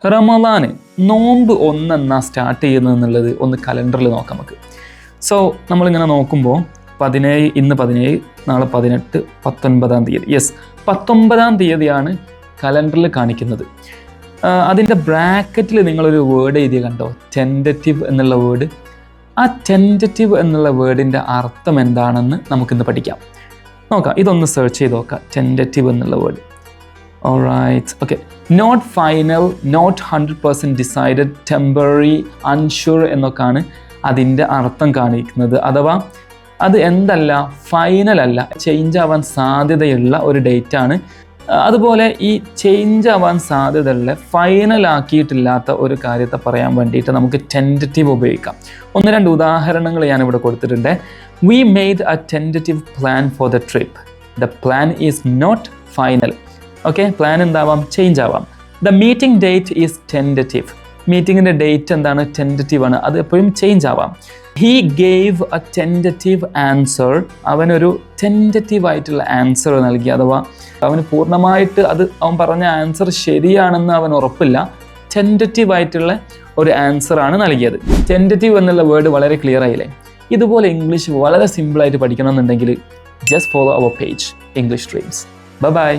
റമളാൻ നോമ്പ് ഒന്നെന്നാ സ്റ്റാർട്ട് ചെയ്യുന്നത് എന്നുള്ളത് ഒന്ന് കലണ്ടറിൽ നോക്കാം നമുക്ക്. സോ നമ്മളിങ്ങനെ നോക്കുമ്പോൾ 17, ഇന്ന് 17, നാളെ 18, 19-ാം തീയതി. യെസ്, 19-ാം തീയതിയാണ് കലണ്ടറിൽ കാണിക്കുന്നത്. അതിൻ്റെ ബ്രാക്കറ്റിൽ നിങ്ങളൊരു വേർഡ് എഴുതിയ കണ്ടോ, ടെൻറ്ററ്റീവ് എന്നുള്ള വേർഡ്. ആ ടെൻറ്ററ്റീവ് എന്നുള്ള വേർഡിൻ്റെ അർത്ഥം എന്താണെന്ന് നമുക്കിന്ന് പഠിക്കാം. നോക്കാം, ഇതൊന്ന് സെർച്ച് ചെയ്ത് നോക്കാം, ടെൻറ്ററ്റീവ് എന്നുള്ള word. Alright, okay. Not final, not 100% decided, temporary, unsure എന്നൊക്കെയാണ് അതിൻ്റെ അർത്ഥം കാണിക്കുന്നത്. അഥവാ അത് എന്തല്ല, ഫൈനൽ അല്ല, ചേഞ്ച് ആവാൻ സാധ്യതയുള്ള ഒരു ഡേറ്റാണ്. അതുപോലെ ഈ ചേഞ്ച് ആവാൻ സാധ്യതയുള്ള ഫൈനൽ ആക്കിയിട്ടില്ലാത്ത ഒരു കാര്യത്തെ പറയാൻ വേണ്ടിയിട്ട് നമുക്ക് ടെൻറ്ററ്റീവ് ഉപയോഗിക്കാം. 1-2 ഉദാഹരണങ്ങൾ ഞാനിവിടെ കൊടുത്തിട്ടുണ്ട്. We made a tentative plan for the trip. The plan is not final. Okay, plan എന്താവാം, ചേഞ്ച് ആവാം. The meeting date is tentative. മീറ്റിങ്ങിൻ്റെ ഡേറ്റ് എന്താണ്, ടെൻറ്ററ്റീവ് ആണ്, അത് എപ്പോഴും ചേഞ്ച് ആവാം. He gave a tentative answer. അവനൊരു ടെൻറ്ററ്റീവ് ആയിട്ടുള്ള ആൻസർ നൽകി. അഥവാ അവന് പൂർണ്ണമായിട്ട് അവൻ പറഞ്ഞ ആൻസർ ശരിയാണെന്ന് അവൻ ഉറപ്പില്ല, ടെൻറ്ററ്റീവ് ആയിട്ടുള്ള ഒരു ആൻസറാണ് നൽകിയത്. ടെൻറ്ററ്റീവ് എന്നുള്ള വേർഡ് വളരെ ക്ലിയർ ആയില്ലേ? ഇതുപോലെ ഇംഗ്ലീഷ് വളരെ സിമ്പിളായിട്ട് പഠിക്കണമെന്നുണ്ടെങ്കിൽ just follow our page English dreams. By.